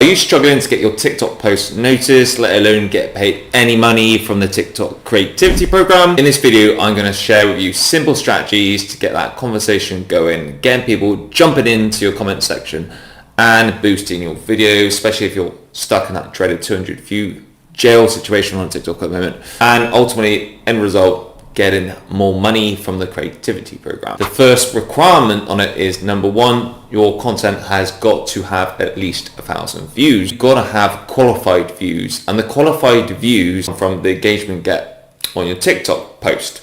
Are you struggling to get your TikTok posts noticed, let alone get paid any money from the TikTok creativity program? In this video, I'm going to share with you simple strategies to get that conversation going, getting people jumping into your comment section and boosting your video, especially if you're stuck in that dreaded 200 view jail situation on TikTok at the moment. And ultimately, end result, getting more money from the creativity program. The first requirement on it is, number one, your content has got to have at least 1,000 views. You've got to have qualified views, and the qualified views from the engagement get on your TikTok post.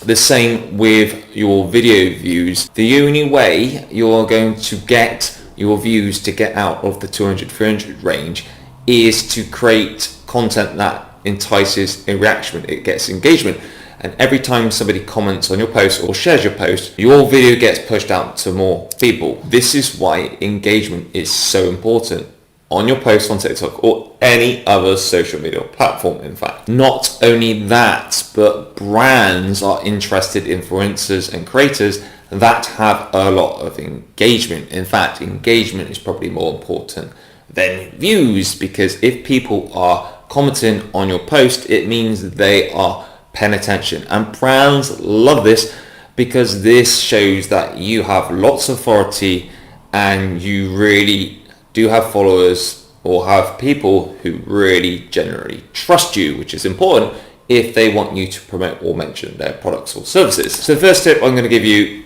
The same with your video views. The only way you're going to get your views to get out of the 200, 300 range is to create content that entices a reaction. It gets engagement. And every time somebody comments on your post or shares your post, your video gets pushed out to more people. This is why engagement is so important on your post on TikTok or any other social media platform, in fact. Not only that, but brands are interested in influencers and creators that have a lot of engagement. In fact, engagement is probably more important than views, because if people are commenting on your post, it means they are paying attention, and brands love this because this shows that you have lots of authority and you really do have followers or have people who really generally trust you, which is important if they want you to promote or mention their products or services. So the first tip I'm going to give you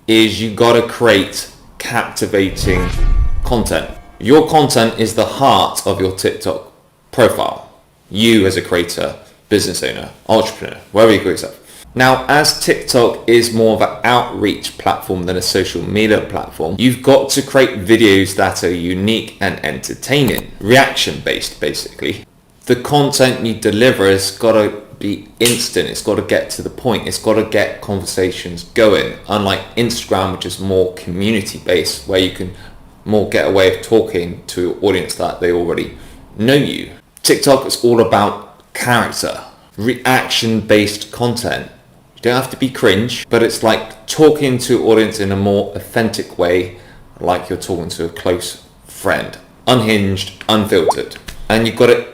is you got to create captivating content. Your content is the heart of your TikTok profile. You as a creator, business owner, entrepreneur, wherever you call yourself. Now, as TikTok is more of an outreach platform than a social media platform, you've got to create videos that are unique and entertaining, reaction based basically. The content you deliver has got to be instant, it's got to get to the point, it's got to get conversations going, unlike Instagram, which is more community based, where you can more get a way of talking to an audience that they already know you. TikTok is all about character, reaction-based content. You don't have to be cringe, but it's like talking to an audience in a more authentic way, like you're talking to a close friend, unhinged, unfiltered. And you've got to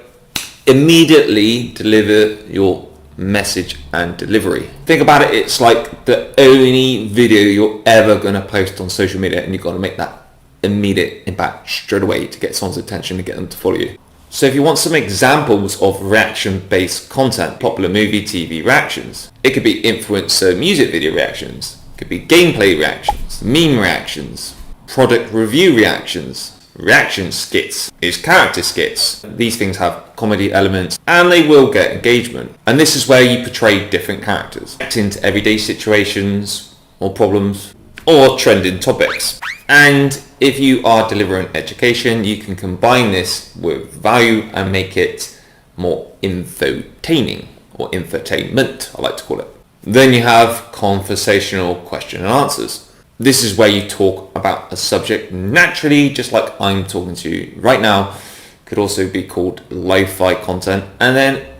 immediately deliver your message and delivery. Think about it, it's like the only video you're ever going to post on social media, and you've got to make that immediate impact straight away to get someone's attention and get them to follow you. So if you want some examples of reaction-based content, popular movie, TV reactions, it could be influencer music video reactions, it could be gameplay reactions, meme reactions, product review reactions, reaction skits, is character skits. These things have comedy elements and they will get engagement. And this is where you portray different characters, reacting to everyday situations or problems or trending topics. And if you are delivering education, you can combine this with value and make it more infotaining, or infotainment, I like to call it. Then you have conversational question and answers. This is where you talk about a subject naturally, just like I'm talking to you right now. Could also be called lo-fi content, and then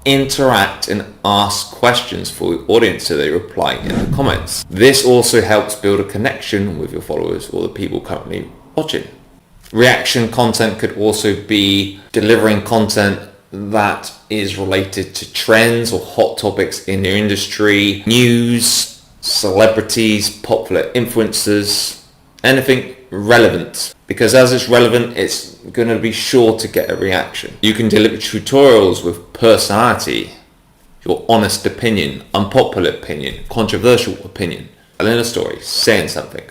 interact and ask questions for the audience so they reply in the comments. This also helps build a connection with your followers or the people currently watching. Reaction content could also be delivering content that is related to trends or hot topics in your industry, news, celebrities, popular influencers, anything relevant, because as it's relevant, it's going to be sure to get a reaction. You can deliver tutorials with personality, your honest opinion, unpopular opinion, controversial opinion, telling a story, saying something.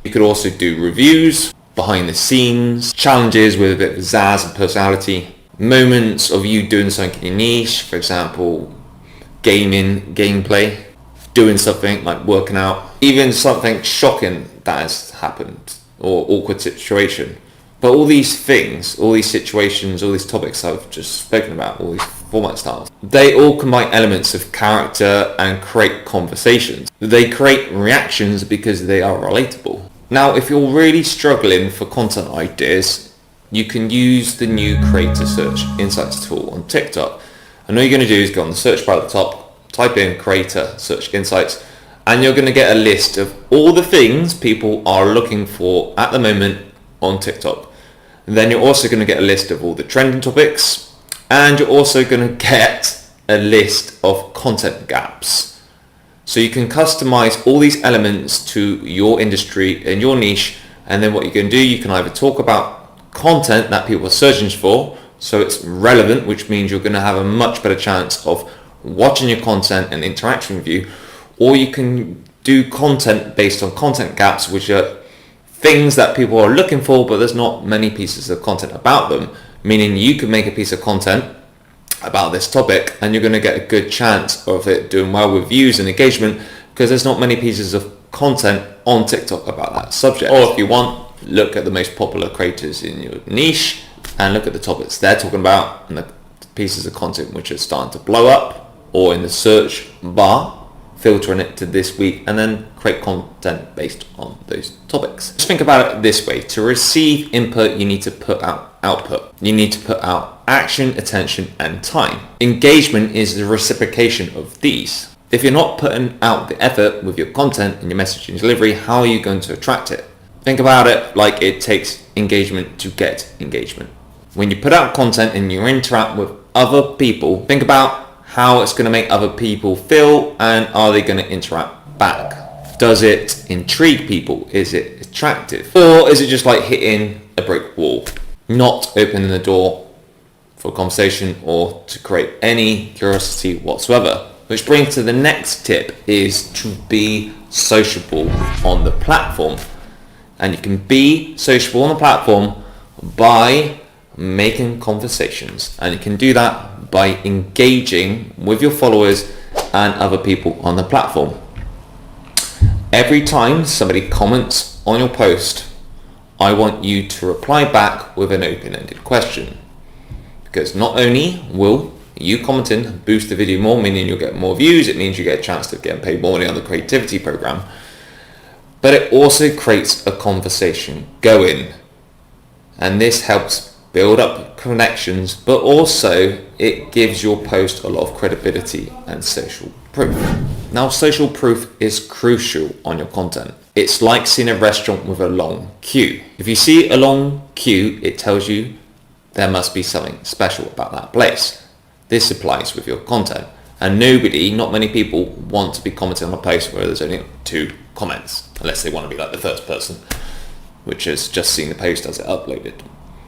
You could also do reviews, behind the scenes, challenges with a bit of pizzazz and personality, moments of you doing something in your niche, for example, gaming, gameplay, doing something like working out, even something shocking that has happened or awkward situation. But all these things, all these situations, all these topics I've just spoken about, all these format styles, they all combine elements of character and create conversations. They create reactions because they are relatable. Now, if you're really struggling for content ideas, you can use the new Creator Search Insights tool on TikTok. And all you're going to do is go on the search bar at the top, type in Creator Search Insights, and you're going to get a list of all the things people are looking for at the moment on TikTok. Then you're also going to get a list of all the trending topics, and you're also going to get a list of content gaps. So you can customize all these elements to your industry and your niche, and then what you can do, you can either talk about content that people are searching for, so it's relevant, which means you're going to have a much better chance of watching your content and interaction with you, or you can do content based on content gaps, which are things that people are looking for, but there's not many pieces of content about them, meaning you could make a piece of content about this topic and you're going to get a good chance of it doing well with views and engagement, because there's not many pieces of content on TikTok about that subject. Or if you want, look at the most popular creators in your niche and look at the topics they're talking about and the pieces of content which are starting to blow up, or in the search bar, filtering it to this week, and then create content based on those topics. Just think about it this way: to receive input, you need to put out output. You need to put out action, attention, and time. Engagement is the reciprocation of these. If you're not putting out the effort with your content and your messaging delivery, how are you going to attract it? Think about it like it takes engagement to get engagement. When you put out content and you interact with other people, think about how it's going to make other people feel, and are they going to interact back? Does it intrigue people? Is it attractive? Or is it just like hitting a brick wall, not opening the door for a conversation or to create any curiosity whatsoever? Which brings to the next tip, is to be sociable on the platform. And you can be sociable on the platform by making conversations, and you can do that by engaging with your followers and other people on the platform. Every time somebody comments on your post, I want you to reply back with an open-ended question, because not only will you commenting boost the video more, meaning you'll get more views, it means you get a chance to get paid more money on the creativity program, but it also creates a conversation going, and this helps build up connections, but also it gives your post a lot of credibility and social proof. Now, social proof is crucial on your content. It's like seeing a restaurant with a long queue. If you see a long queue, it tells you there must be something special about that place. This applies with your content, and not many people want to be commenting on a post where there's only 2 comments, unless they want to be like the first person, which has just seen the post as it uploaded.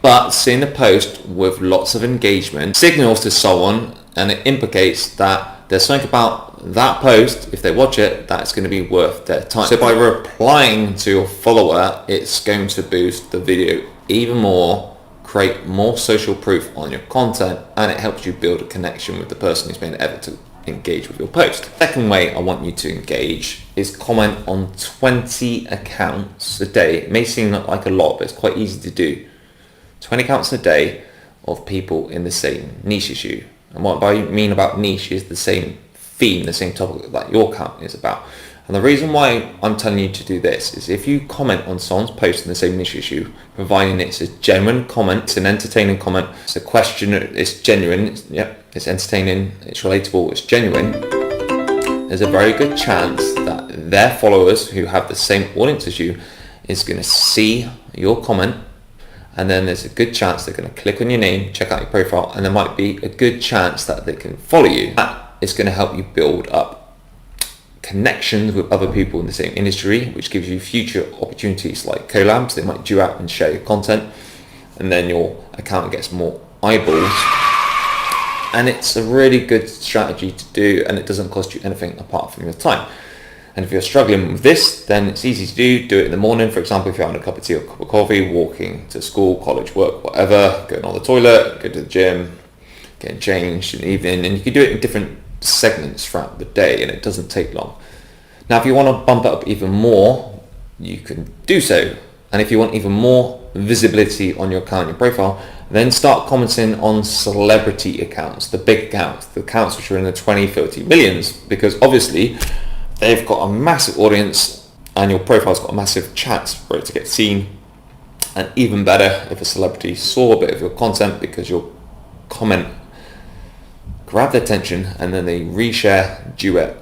But seeing a post with lots of engagement signals to someone, and it implicates that there's something about that post, if they watch it, that's going to be worth their time. So by replying to your follower, it's going to boost the video even more, create more social proof on your content, and it helps you build a connection with the person who's made an effort to engage with your post. Second way I want you to engage is comment on 20 accounts a day. It may seem like a lot, but it's quite easy to do. 20 accounts a day of people in the same niche as you. And what I mean about niche is the same theme, the same topic that your account is about. And the reason why I'm telling you to do this is if you comment on someone's post in the same niche as you, providing it's a genuine comment, it's an entertaining comment, it's a question, it's genuine, it's entertaining, it's relatable, it's genuine, there's a very good chance that their followers who have the same audience as you is going to see your comment, and then there's a good chance they're going to click on your name, check out your profile, and there might be a good chance that they can follow you. That is going to help you build up connections with other people in the same industry, which gives you future opportunities like collabs. They might do out and share your content, and then your account gets more eyeballs. And it's a really good strategy to do, and it doesn't cost you anything apart from your time. And if you're struggling with this, then it's easy to do it in the morning. For example, if you're having a cup of tea or a cup of coffee, walking to school, college, work, whatever, going on the toilet, go to the gym, getting changed in the evening, and you can do it in different segments throughout the day, and it doesn't take long. Now, if you want to bump it up even more, you can do so. And if you want even more visibility on your account, your profile, then start commenting on celebrity accounts, the big accounts, the accounts which are in the 20, 30 millions, because obviously they've got a massive audience and your profile's got a massive chance for it to get seen. And even better if a celebrity saw a bit of your content, because your comment grabbed their attention and then they reshare, duet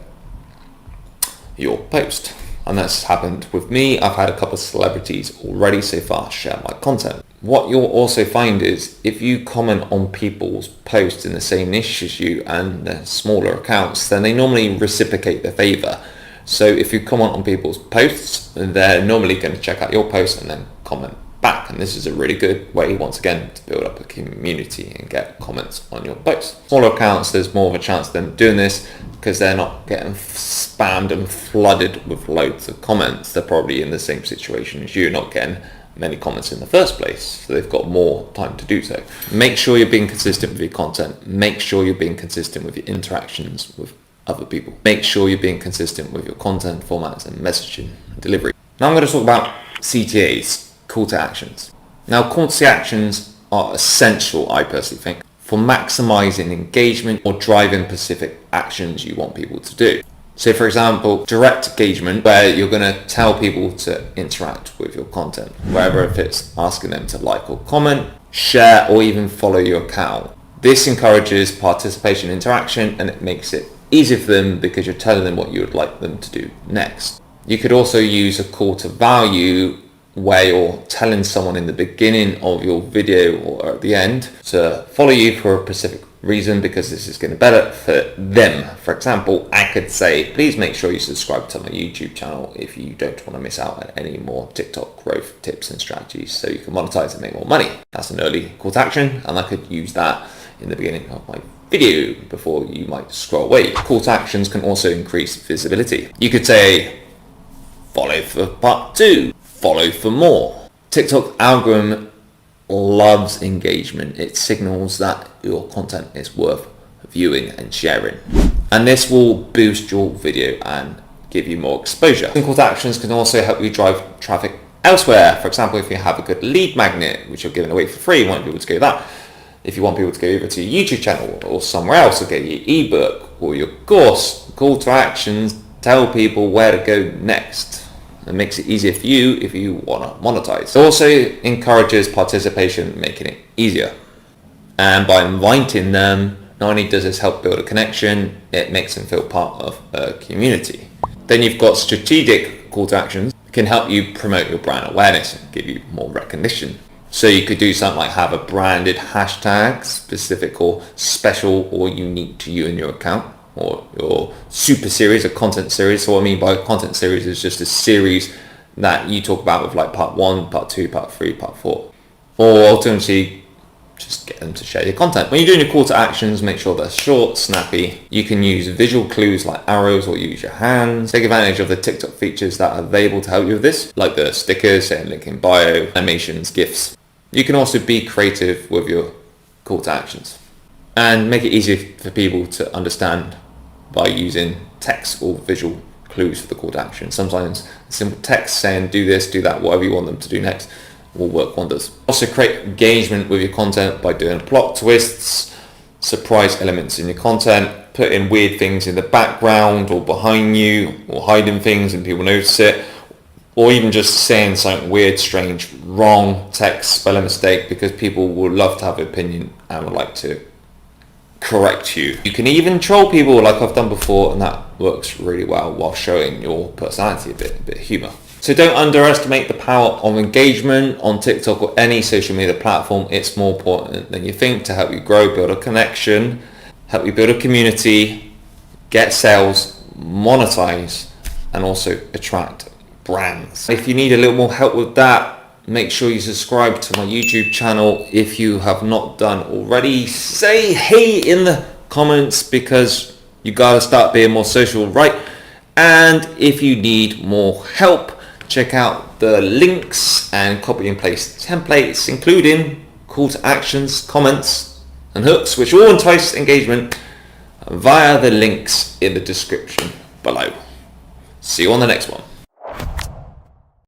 your post. And that's happened with me. I've had a couple of celebrities already so far share my content. What you'll also find is if you comment on people's posts in the same niche as you and the smaller accounts, then they normally reciprocate the favor. So if you comment on people's posts, they're normally going to check out your post and then comment back. And this is a really good way, once again, to build up a community and get comments on your posts. Smaller accounts, there's more of a chance of them doing this because they're not getting spammed and flooded with loads of comments. They're probably in the same situation as you, not getting many comments in the first place, so they've got more time to do so. Make sure you're being consistent with your content. Make sure you're being consistent with your interactions with other people. Make sure you're being consistent with your content formats and messaging and delivery. Now I'm going to talk about CTAs, call to actions. Now call to actions are essential, I personally think, for maximizing engagement or driving specific actions you want people to do. So for example, direct engagement, where you're going to tell people to interact with your content, whether if it's asking them to like or comment, share, or even follow your account. This encourages participation and interaction, and it makes it easier for them because you're telling them what you would like them to do next. You could also use a call to value where you're telling someone in the beginning of your video or at the end to follow you for a specific reason because this is going to benefit them. For example, I could say, please make sure you subscribe to my YouTube channel if you don't want to miss out on any more TikTok growth tips and strategies so you can monetize and make more money. That's an early call to action, and I could use that in the beginning of my video before you might scroll away. Call to actions can also increase visibility. You could say, follow for part 2, follow for more. TikTok algorithm loves engagement. It signals that your content is worth viewing and sharing, and this will boost your video and give you more exposure. Call to actions can also help you drive traffic elsewhere. For example, if you have a good lead magnet which you're giving away for free, you want people to go that. If you want people to go over to your YouTube channel or somewhere else or get your ebook or your course, call to actions tell people where to go next. It makes it easier for you if you want to monetize. It also encourages participation, making it easier. And by inviting them, not only does this help build a connection, it makes them feel part of a community. Then you've got strategic call to actions. It can help you promote your brand awareness and give you more recognition. So you could do something like have a branded hashtag, specific or special or unique to you and your account, or your super series, a content series. So what I mean by content series is just a series that you talk about with like part 1, part 2, part 3, part 4. Or alternatively, just get them to share your content. When you're doing your call to actions, make sure they're short, snappy. You can use visual clues like arrows or use your hands. Take advantage of the TikTok features that are available to help you with this, like the stickers, saying link in bio, animations, GIFs. You can also be creative with your call to actions and make it easier for people to understand by using text or visual clues for the call to action. Sometimes simple text saying do this, do that, whatever you want them to do next will work wonders. Also create engagement with your content by doing plot twists, surprise elements in your content, putting weird things in the background or behind you, or hiding things and people notice it, or even just saying something weird, strange, wrong text, spelling mistake, because people will love to have an opinion and would like to correct you. You can even troll people like I've done before, and that works really well while showing your personality a bit of humor. So don't underestimate the power of engagement on TikTok or any social media platform. It's more important than you think to help you grow, build a connection, help you build a community, get sales, monetize, and also attract brands. If you need a little more help with that, make sure you subscribe to my YouTube channel. If you have not done already, say hey in the comments because you gotta start being more social, right? And if you need more help, check out the links and copy and paste templates, including call to actions, comments, and hooks, which all entice engagement via the links in the description below. See you on the next one.